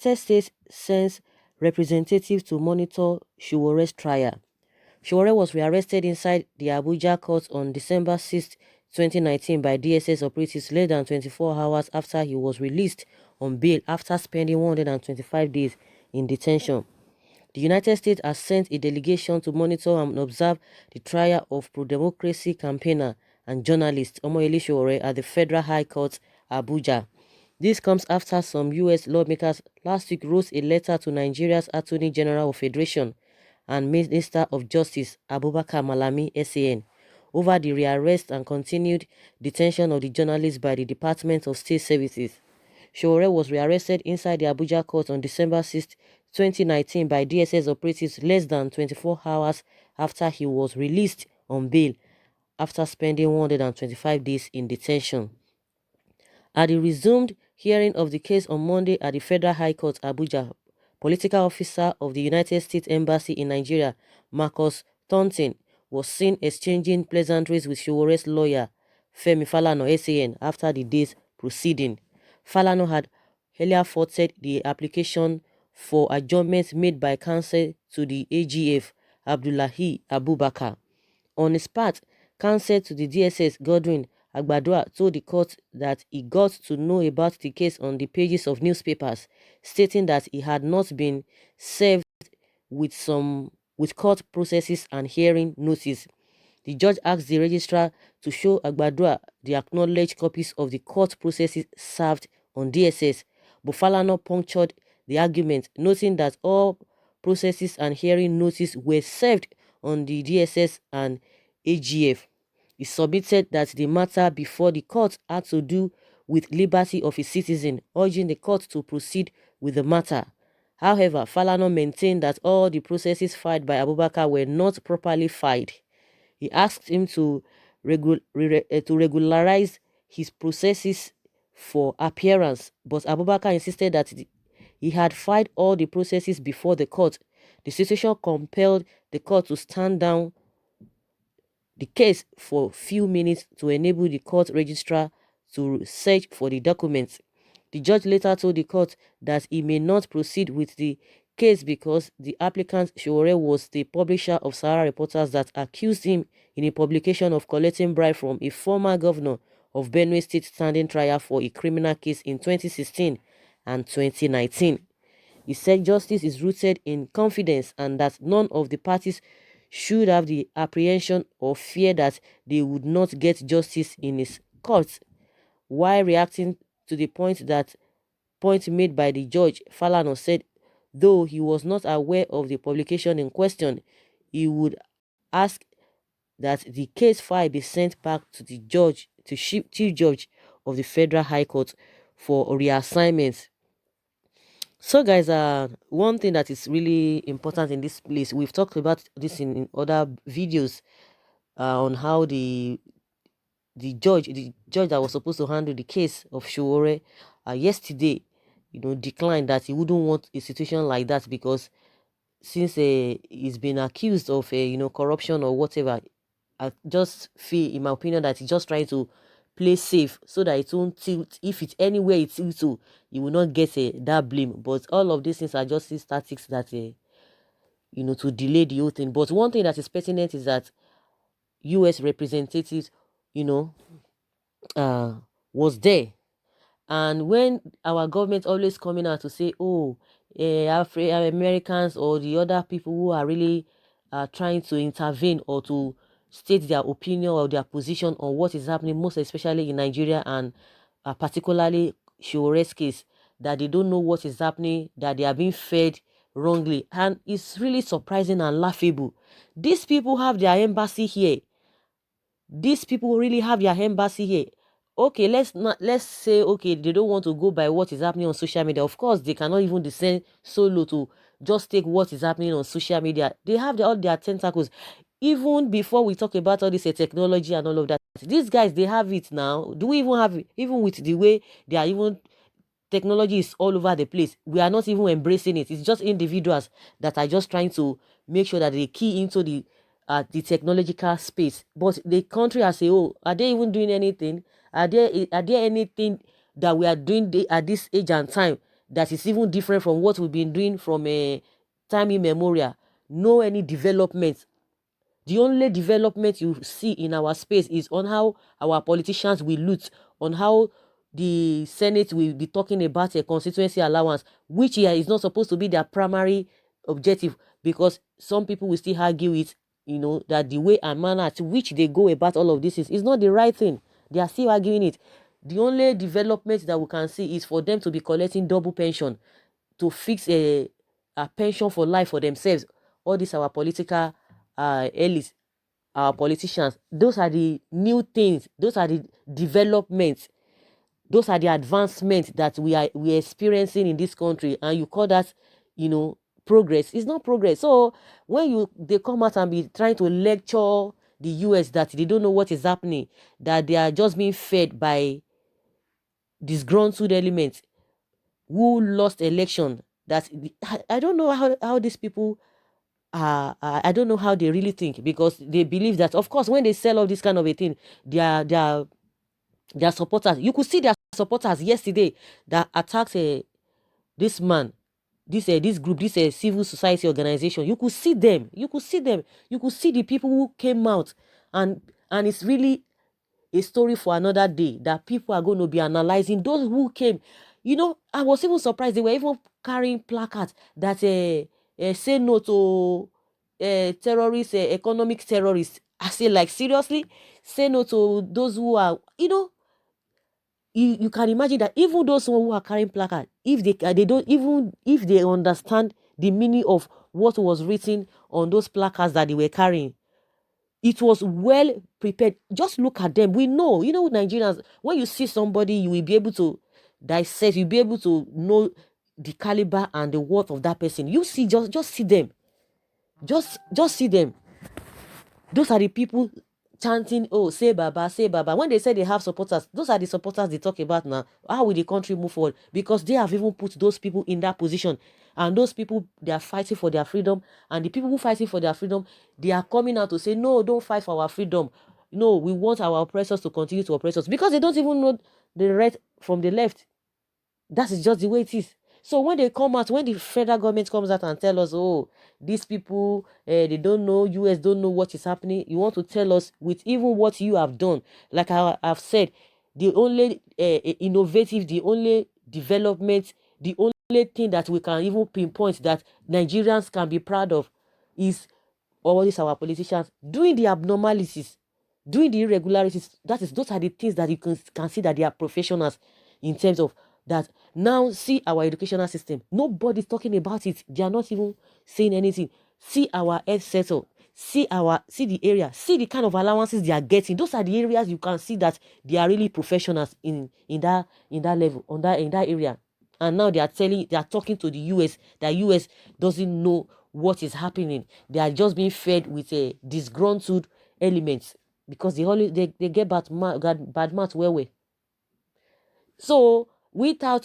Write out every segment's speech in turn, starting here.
United States sends representatives to monitor S0W0RE'S trial. S0W0RE was rearrested inside the Abuja court on December 6, 2019 by DSS operatives less than 24 hours after he was released on bail after spending 125 days in detention. The United States has sent a delegation to monitor and observe the trial of pro-democracy campaigner and journalist Omoyele S0W0RE at the Federal High Court, Abuja. This comes after some U.S. lawmakers last week wrote a letter to Nigeria's Attorney General of Federation and Minister of Justice Abubakar Malami SAN over the rearrest and continued detention of the journalist by the Department of State Services. S0W0RE was rearrested inside the Abuja court on December 6, 2019 by DSS operatives less than 24 hours after he was released on bail after spending 125 days in detention. At the resumed hearing of the case on Monday at the Federal High Court, Abuja, political officer of the United States Embassy in Nigeria, Marcus Thornton, was seen exchanging pleasantries with S0W0RE'S lawyer, Femi Falana SAN, after the day's proceeding. Falana had earlier faulted the application for adjournment made by counsel to the AGF, Abdullahi Abubakar. On his part, counsel to the DSS, Godwin Agbadua, told the court that he got to know about the case on the pages of newspapers, stating that he had not been served with court processes and hearing notice. The judge asked the registrar to show Agbadua the acknowledged copies of the court processes served on DSS, but Falana punctured the argument, noting that all processes and hearing notice were served on the DSS and AGF. He submitted that the matter before the court had to do with liberty of a citizen, urging the court to proceed with the matter. However, Falana maintained that all the processes filed by Abubakar were not properly filed. He asked him to regularize his processes for appearance, but Abubakar insisted that he had filed all the processes before the court. The situation compelled the court to stand down the case for a few minutes to enable the court registrar to search for the documents. The judge later told the court that he may not proceed with the case because the applicant S0W0RE was the publisher of Sahara Reporters that accused him in a publication of collecting bribe from a former governor of Benue State standing trial for a criminal case in 2016 and 2019. He said justice is rooted in confidence and that none of the parties should have the apprehension or fear that they would not get justice in his court. While reacting to the point made by the judge, Falana said though he was not aware of the publication in question, he would ask that the case file be sent back to the chief judge of the Federal High Court for reassignment. So guys, one thing that is really important in this place, we've talked about this in other videos on how the judge that was supposed to handle the case of S0W0RE yesterday, declined that he wouldn't want a situation like that because since he's been accused of corruption or whatever, I just feel, in my opinion, that he's just trying to play safe so that it won't tilt. If it's anywhere it tilts to, you will not get that blame. But all of these things are just statistics that to delay the whole thing. But one thing that is pertinent is that U.S. representatives, was there. And when our government always coming out to say, oh, Americans or the other people who are really trying to intervene or to state their opinion or their position on what is happening, most especially in Nigeria and particularly S0W0RE'S case, that they don't know what is happening, that they are being fed wrongly. And it's really surprising and laughable. These people have their embassy here. These people really have their embassy here. Okay, let's say, okay, they don't want to go by what is happening on social media. Of course, they cannot even descend so low to just take what is happening on social media. They have all their tentacles. Even before we talk about all this technology and all of that, these guys, they have it now. Do we even have it? Even with the way they are, even technology is all over the place, we are not even embracing it. It's just individuals that are just trying to make sure that they key into the technological space. But the country as a whole, are they even doing anything? Are there anything that we are doing at this age and time that is even different from what we've been doing from a time immemorial. No any development. The only development you see in our space is on how our politicians will loot, on how the Senate will be talking about a constituency allowance, which here is not supposed to be their primary objective, because some people will still argue it, that the way and manner to which they go about all of this is not the right thing. They are still arguing it. The only development that we can see is for them to be collecting double pension, to fix a pension for life for themselves. All these our political elites, our politicians, those are the new things, those are the developments, those are the advancements that we're experiencing in this country, and you call that progress. It's not progress. So when they come out and be trying to lecture the US that they don't know what is happening, that they are just being fed by disgruntled elements who lost election, that I don't know how these people I don't know how they really think, because they believe that, of course, when they sell all this kind of a thing, their supporters, you could see their supporters yesterday that attacked this man, this group, this civil society organization. You could see them, you could see the people who came out, and it's really a story for another day that people are going to be analyzing those who came. I was even surprised they were even carrying placards that say no to terrorists, economic terrorists. I say, like, seriously, say no to those who are, you can imagine that even those who are carrying placards, if they don't, even if they understand the meaning of what was written on those placards that they were carrying, it was well prepared. Just look at them. We know, Nigerians, when you see somebody, you will be able to dissect, you'll be able to know the caliber and the worth of that person. You see, just see them. Just see them. Those are the people chanting, oh, say Baba, say Baba. When they say they have supporters, those are the supporters they talk about now. How will the country move forward? Because they have even put those people in that position. And those people, they are fighting for their freedom. And the people who fighting for their freedom, they are coming out to say, no, don't fight for our freedom. No, we want our oppressors to continue to oppress us. Because they don't even know the right from the left. That is just the way it is. So when they come out, when the federal government comes out and tell us, oh, these people, they don't know, US don't know what is happening, you want to tell us with even what you have done. Like I've said, the only innovative, the only development, the only thing that we can even pinpoint that Nigerians can be proud of is all these our politicians doing the abnormalities, doing the irregularities. Those are the things that you can see that they are professionals in terms of that. Now see our educational system. Nobody's talking about it. They are not even saying anything. See our health sector. See the area. See the kind of allowances they are getting. Those are the areas you can see that they are really professionals in that level, in that area. And now they are talking to the US. The US doesn't know what is happening. They are just being fed with a disgruntled elements, because they get bad mouth well. So without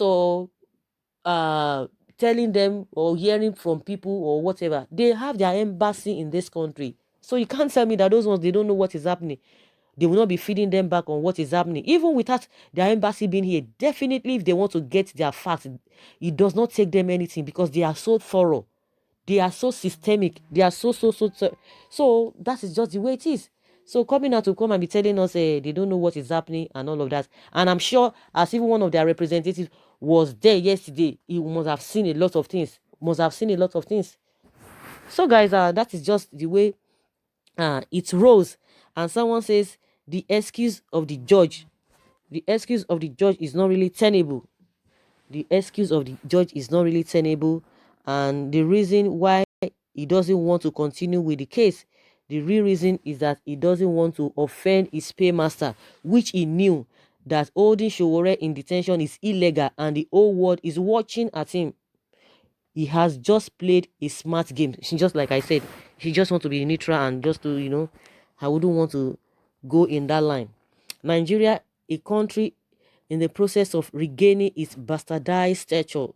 telling them or hearing from people or whatever, they have their embassy in this country. So you can't tell me that those ones, they don't know what is happening. They will not be feeding them back on what is happening. Even without their embassy being here, definitely if they want to get their facts, it does not take them anything, because they are so thorough. They are so systemic. They are so that is just the way it is. So coming out to come and be telling us they don't know what is happening and all of that. And I'm sure as even one of their representatives was there yesterday, he must have seen a lot of things. So guys, that is just the way it rose. And someone says the excuse of the judge is not really tenable. The excuse of the judge is not really tenable, and the reason why he doesn't want to continue with the case, the real reason is that he doesn't want to offend his paymaster, which he knew that holding Sowore in detention is illegal and the whole world is watching at him. He has just played a smart game. Just like I said, he just want to be neutral and just to, I wouldn't want to go in that line. Nigeria, a country in the process of regaining its bastardized stature.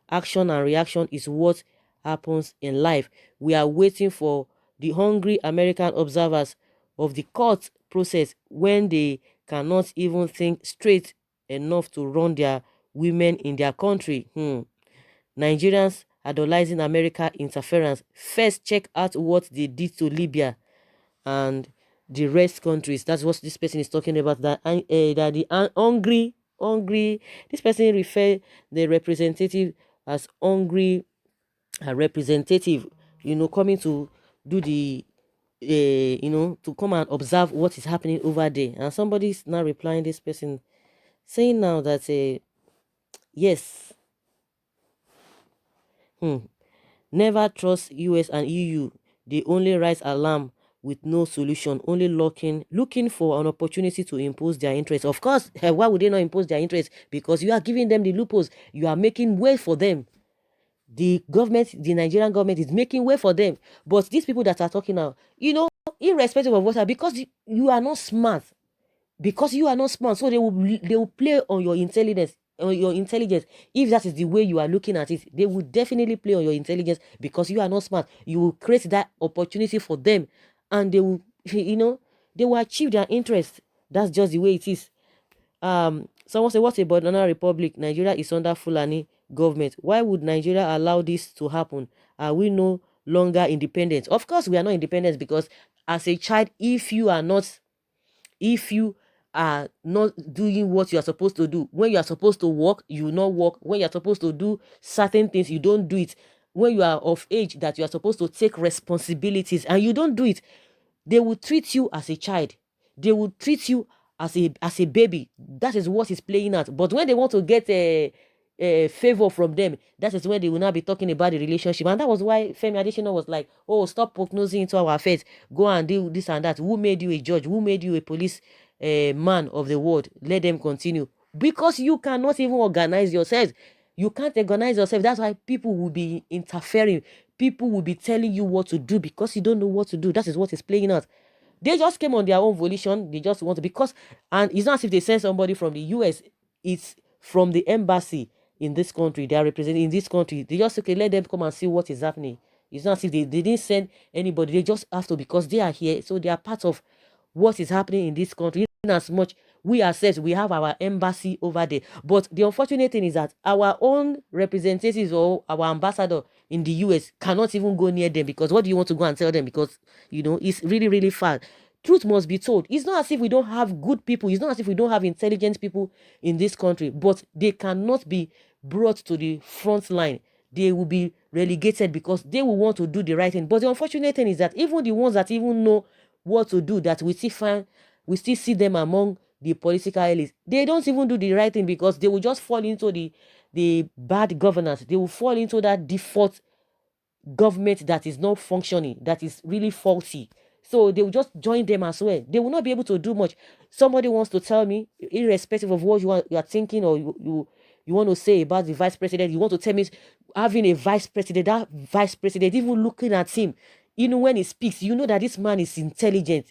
Action and reaction is what happens in life. We are waiting for the hungry American observers of the court process when they cannot even think straight enough to run their women in their country. Nigerians idolizing America interference. First, check out what they did to Libya and the rest countries. That's what this person is talking about. That the hungry. This person refer the representative as hungry representative. Coming to do the to come and observe what is happening over there. And somebody is now replying this person, saying now that yes, never trust US and EU. They only rise alarm with no solution, only looking for an opportunity to impose their interests. Of course, why would they not impose their interests? Because you are giving them the loopholes. You are making way for them. The Nigerian government is making way for them. But these people that are talking now, irrespective of what, because you are not smart, so they will play on your intelligence. If that is the way you are looking at it, they will definitely play on your intelligence because you are not smart. You will create that opportunity for them, and they will they will achieve their interest. That's just the way it is. Someone say, what a banana republic? Nigeria is under Fulani government. Why would Nigeria allow this to happen? Are we no longer independent? Of course we are not independent, because as a child, if you are not doing what you are supposed to do, when you are supposed to work, you will not work. When you are supposed to do certain things, you don't do it. When you are of age that you are supposed to take responsibilities and you don't do it, they will treat you as a child. They will treat you as a baby. That is what is playing out. But when they want to get a favor from them, that is when they will now be talking about the relationship. And that was why Femi Adesina was like, oh, stop prognosing into our affairs. Go and do this and that. Who made you a judge? Who made you a police man of the world? Let them continue. Because you cannot even organize yourself. You can't organize yourself. That's why people will be interfering. People will be telling you what to do because you don't know what to do. That is what is playing out. They just came on their own volition. They just want to, and it's not as if they send somebody from the US. It's from the embassy in this country. They are representing in this country. They just, okay, let them come and see what is happening. It's not as if they didn't send anybody. They just have to, because they are here. So they are part of what is happening in this country. In as much we ourselves, we have our embassy over there. But the unfortunate thing is that our own representatives or our ambassador in the US cannot even go near them, because what do you want to go and tell them? Because it's really, really far. Truth must be told. It's not as if we don't have good people. It's not as if we don't have intelligent people in this country, but they cannot be brought to the front line. They will be relegated because they will want to do the right thing. But the unfortunate thing is that even the ones that even know what to do, that we still see them among the political elites, they don't even do the right thing, because they will just fall into the bad governance. They will fall into that default government that is not functioning, that is really faulty. So they will just join them as well. They will not be able to do much. Somebody wants to tell me, irrespective of what you are thinking, or you want to say about the vice president, you want to tell me having a vice president, that vice president, even looking at him, when he speaks, you know that this man is intelligent.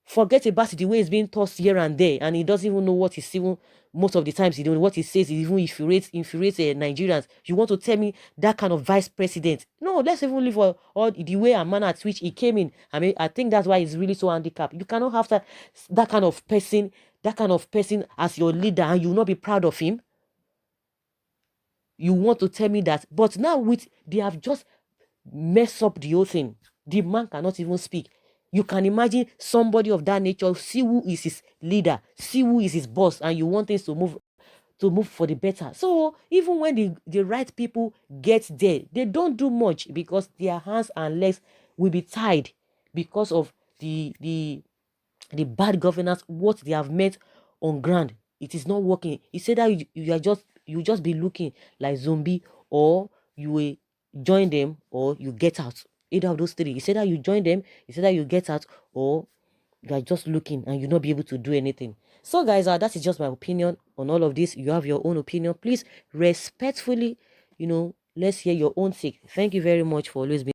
Forget about the way he's being tossed here and there, and he doesn't even know what he's even, most of the times what he says even infuriates Nigerians. You want to tell me that kind of vice president? No, let's even leave for all the way and manner at which he came in. I mean, I think that's why he's really so handicapped. You cannot have that kind of person as your leader, and you will not be proud of him. You want to tell me that? But now they have just messed up the whole thing. The man cannot even speak. You can imagine somebody of that nature, see who is his leader, see who is his boss, and you want things to move for the better. So even when the right people get there, they don't do much, because their hands and legs will be tied because of the bad governance, what they have met on ground. It is not working. He said that you just be looking like zombie, or you will join them, or you get out. Either of those three. He said that you join them, he said that you get out, or you are just looking and you'll not be able to do anything. So guys, that is just my opinion on all of this. You have your own opinion. Please respectfully, let's hear your own take. Thank you very much for always being